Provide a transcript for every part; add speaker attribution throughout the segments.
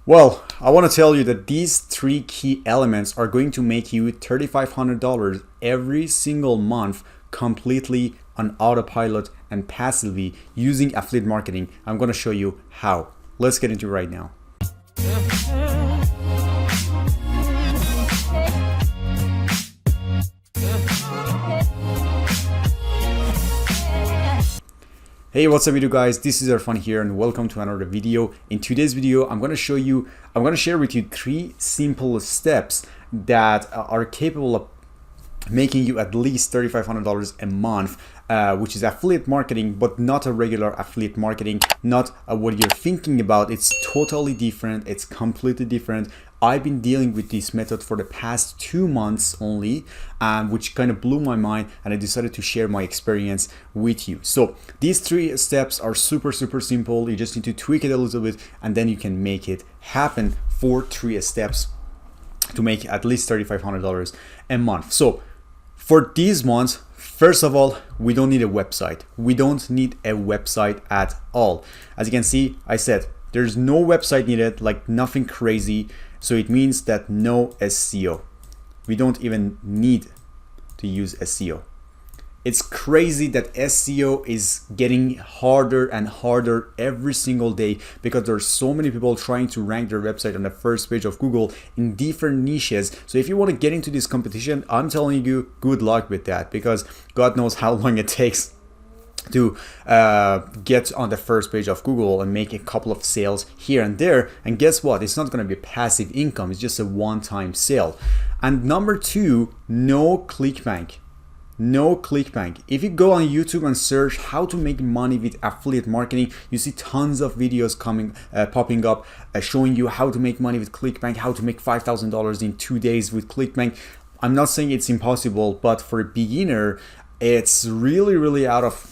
Speaker 1: Well, I want to tell you that these three key elements are going to make you $3,500 every single month completely on autopilot and passively using affiliate marketing. I'm going to show you how. Let's get into it right now. Hey, what's up, you guys? This is Irfan here and welcome to another video. In today's video, I'm going to share with you three simple steps that are capable of making you at least $3,500 a month, which is affiliate marketing, but not a regular affiliate marketing, not what you're thinking about. It's totally different. It's completely different. I've been dealing with this method for the past 2 months only, which kind of blew my mind, and I decided to share my experience with you. So these three steps are super simple. You just need to tweak it a little bit, and then you can make it happen for 3 steps to make at least $3,500 a month. So for these months, first of all, we don't need a website. We don't need a website at all. As you can see, I said there's no website needed, like nothing crazy. So it means that no SEO. We don't even need to use SEO. It's crazy that SEO is getting harder and harder every single day because there's so many people trying to rank their website on the first page of Google in different niches. So if you want to get into this competition, I'm telling you, good luck with that, because God knows how long it takes to get on the first page of Google and make a couple of sales here and there. And guess what? It's not going to be passive income. It's just a one-time sale. And number 2, no ClickBank. No ClickBank. If you go on YouTube and search how to make money with affiliate marketing, you see tons of videos popping up showing you how to make money with ClickBank, how to make $5,000 in 2 days with ClickBank. I'm not saying it's impossible, but for a beginner, it's really out of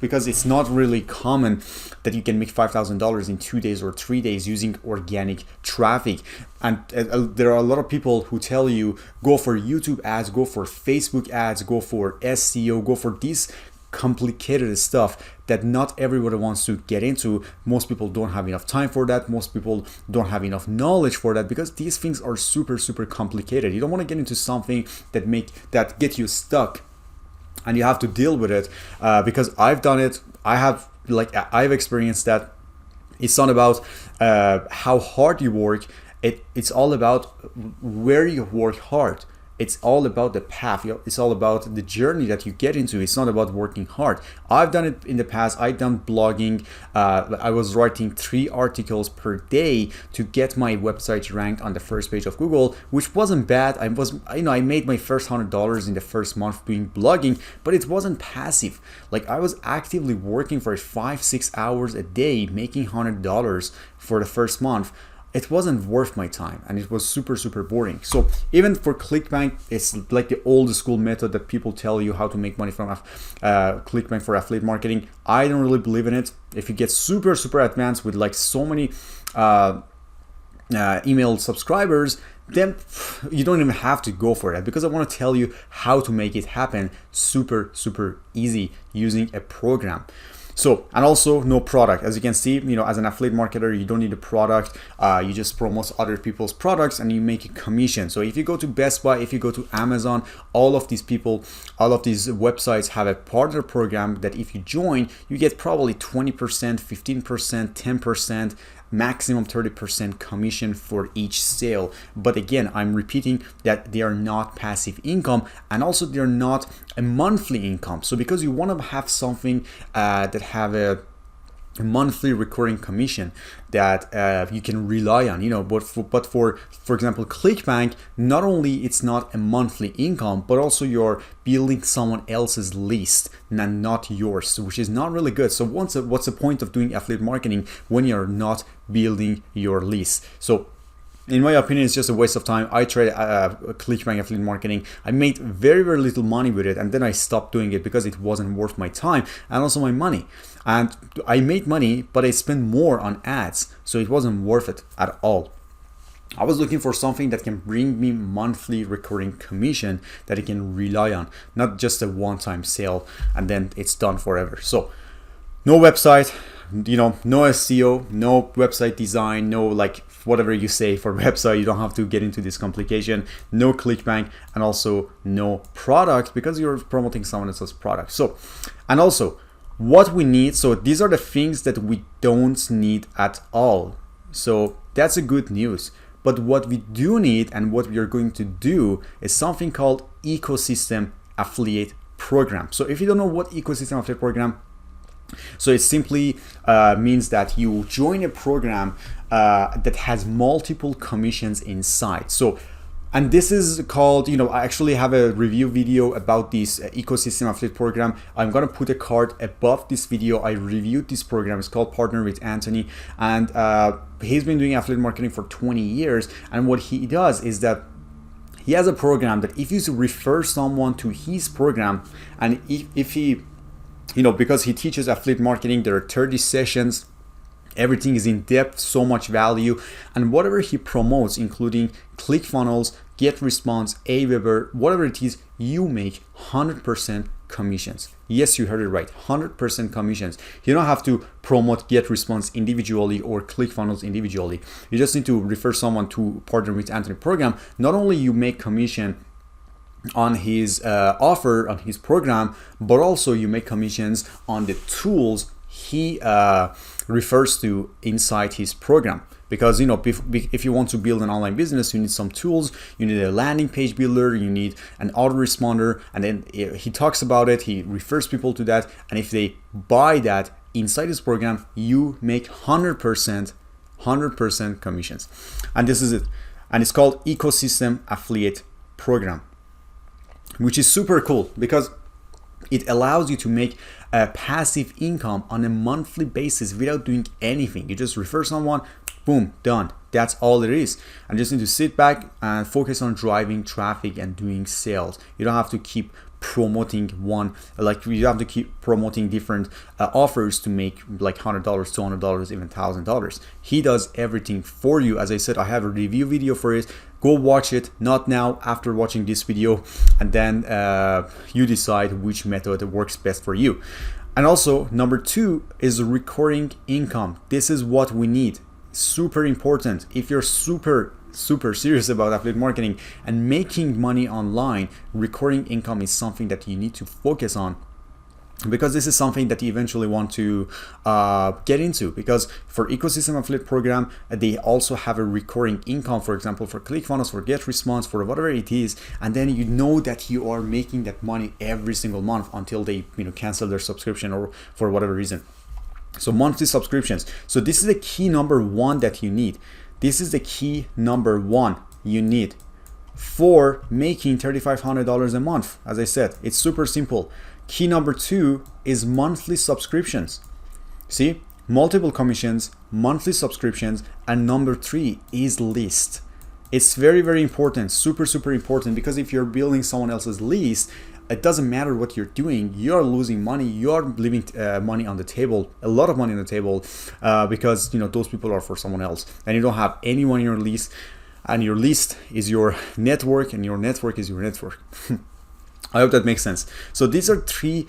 Speaker 1: because it's not really common that you can make $5,000 in 2 days or 3 days using organic traffic. And there are a lot of people who tell you go for YouTube ads, go for Facebook ads, go for SEO, go for this complicated stuff that not everybody wants to get into. Most people don't have enough time for that. Most people don't have enough knowledge for that, because these things are super complicated. You don't want to get into something that get you stuck and you have to deal with it, because I've done it. I've experienced that. It's not about how hard you work. It's all about where you work hard. It's all about the path. It's all about the journey that you get into. It's not about working hard. I've done it in the past. I've done blogging. I was writing 3 articles per day to get my website ranked on the first page of Google, which wasn't bad. I made my first $100 in the first month doing blogging, but it wasn't passive. Like, I was actively working for 5-6 hours a day, making $100 for the first month. It wasn't worth my time, and it was super boring. So even for ClickBank, it's like the old school method that people tell you how to make money from ClickBank for affiliate marketing. I don't really believe in it. If you get super advanced with like so many email subscribers, then you don't even have to go for that, because I want to tell you how to make it happen super easy using a program. So, and also no product. As you can see, as an affiliate marketer, you don't need a product. You just promote other people's products and you make a commission. So if you go to Best Buy, if you go to Amazon, all of these websites have a partner program that if you join, you get probably 20%, 15%, 10%, maximum 30% commission for each sale. But again, I'm repeating that they are not passive income, and also they're not a monthly income. So because you want to have something that have a monthly recurring commission that you can rely on, but for example, ClickBank, not only it's not a monthly income, but also you're building someone else's list and not yours, which is not really good. So what's the point of doing affiliate marketing when you're not building your list? So in my opinion, it's just a waste of time. I tried ClickBank affiliate marketing. I made very little money with it, and then I stopped doing it because it wasn't worth my time and also my money. And I made money, but I spent more on ads, so it wasn't worth it at all. I was looking for something that can bring me monthly recurring commission that I can rely on, not just a one-time sale and then it's done forever. So no website, no SEO, no website design, no like whatever you say for website. You don't have to get into this complication. No ClickBank, and also no product because you're promoting someone else's product. So, and also what we need. So these are the things that we don't need at all. So that's a good news. But what we do need and what we are going to do is something called ecosystem affiliate program. So if you don't know what ecosystem affiliate program, so it simply means that you join a program that has multiple commissions inside. So, and this is called, I actually have a review video about this ecosystem affiliate program. I'm gonna put a card above this video. I reviewed this program. It's called Partner with Anthony, and he's been doing affiliate marketing for 20 years. And what he does is that he has a program that if you refer someone to his program, and if he, because he teaches affiliate marketing, there are 30 sessions. Everything is in depth, so much value, and whatever he promotes, including ClickFunnels, GetResponse, Aweber, whatever it is, you make 100% commissions. Yes, you heard it right, 100% commissions. You don't have to promote GetResponse individually or ClickFunnels individually. You just need to refer someone to Partner with Anthony program. Not only you make commission on his offer, on his program, but also you make commissions on the tools he refers to inside his program. Because if you want to build an online business, you need some tools. You need a landing page builder, you need an autoresponder, and then he talks about it, he refers people to that, and if they buy that inside his program, you make 100% commissions. And this is it. And it's called ecosystem affiliate program, which is super cool because it allows you to make a passive income on a monthly basis without doing anything. You just refer someone, boom, done. That's all it is. And just need to sit back and focus on driving traffic and doing sales. You don't have to keep promoting you have to keep promoting different offers to make like $100, $200, even $1,000. He does everything for you. As I said, I have a review video for it. Go watch it, not now, after watching this video, and then you decide which method works best for you. And also, number 2 is recurring income. This is what we need. Super important. If you're super serious about affiliate marketing and making money online, recurring income is something that you need to focus on, because this is something that you eventually want to get into. Because for ecosystem affiliate program, they also have a recurring income, for example, for ClickFunnels, for GetResponse, for whatever it is, and then you know that you are making that money every single month until they cancel their subscription or for whatever reason. So monthly subscriptions. So this is the key number 1 that you need. This is the key number 1 you need for making $3,500 a month. As I said, it's super simple. Key number 2 is monthly subscriptions. See, multiple commissions, monthly subscriptions, and number 3 is list. It's very important, super important, because if you're building someone else's list, it doesn't matter what you're doing, you're losing money, you're leaving money on the table, a lot of money on the table, because those people are for someone else, and you don't have anyone in your list, and your list is your network, and your network is your network. I hope that makes sense. So these are 3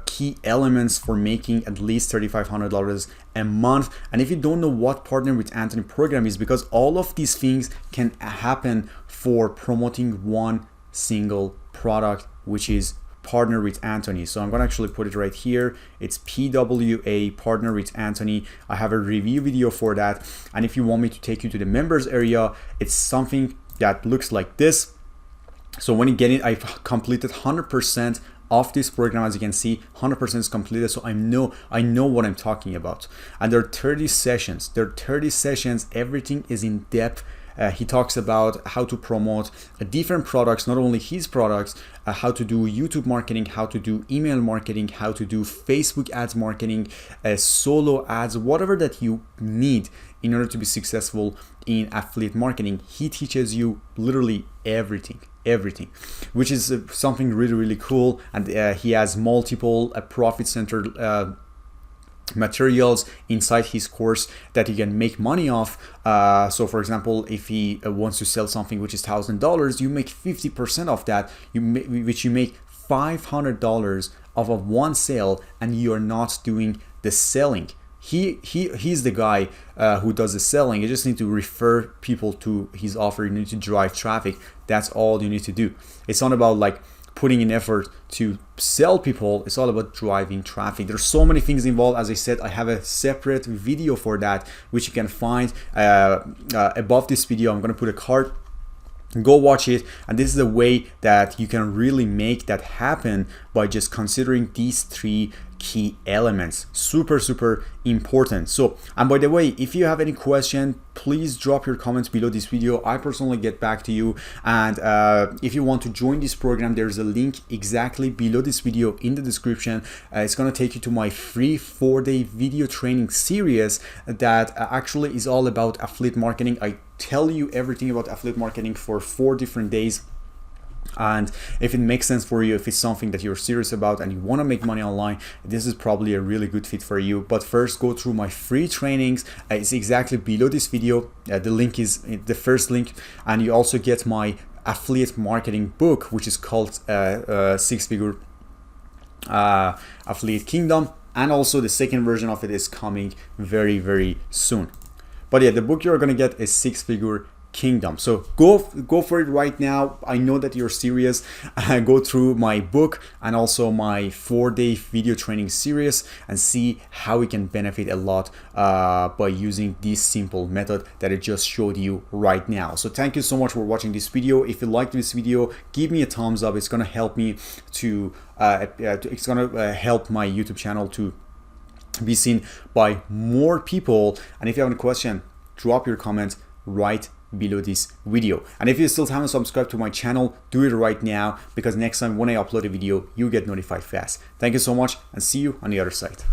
Speaker 1: key elements for making at least $3,500 a month. And if you don't know what Partner with Anthony program is, because all of these things can happen for promoting one single product, which is Partner with Anthony. So I'm gonna actually put it right here. It's PWA, Partner with Anthony. I have a review video for that. And if you want me to take you to the members area, it's something that looks like this. So when you get it, I've completed 100% of this program. As you can see, 100% is completed. So I know what I'm talking about. And there are 30 sessions. Everything is in depth. He talks about how to promote different products, not only his products, how to do YouTube marketing, how to do email marketing, how to do Facebook ads marketing, solo ads, whatever that you need in order to be successful in affiliate marketing. He teaches you literally everything, which is something really cool. And he has multiple profit-centered materials inside his course that you can make money off. So for example, if he wants to sell something which is $1,000, you make 50% of that, which you make $500 off of one sale, and you're not doing the selling. He's the guy who does the selling. You just need to refer people to his offer. You need to drive traffic. That's all you need to do. It's not about like putting in effort to sell people. It's all about driving traffic. There's so many things involved. As I said, I have a separate video for that, which you can find above this video. I'm gonna put a card. Go watch it, and this is a way that you can really make that happen by just considering these three key elements. Super important. So, and by the way, if you have any question, please drop your comments below this video. I personally get back to you. And if you want to join this program, there's a link exactly below this video in the description. It's going to take you to my free 4-day video training series that actually is all about affiliate marketing. I tell you everything about affiliate marketing for 4 different days. And if it makes sense for you, if it's something that you're serious about and you want to make money online, this is probably a really good fit for you. But first, go through my free trainings. It's exactly below this video. The link is the first link, and you also get my affiliate marketing book, which is called 6-Figure Affiliate Kingdom, and also the second version of it is coming very soon. But yeah, the book you're gonna get is 6-Figure Kingdom. So go for it right now. I know that you're serious. Go through my book and also my 4-day video training series and see how we can benefit a lot by using this simple method that I just showed you right now. So thank you so much for watching this video. If you liked this video, give me a thumbs up. It's gonna help me to it's gonna help my YouTube channel to be seen by more people. And if you have any question, drop your comments right below this video. And if you still haven't subscribed to my channel, do it right now, because next time when I upload a video, you get notified fast. Thank you so much, and see you on the other side.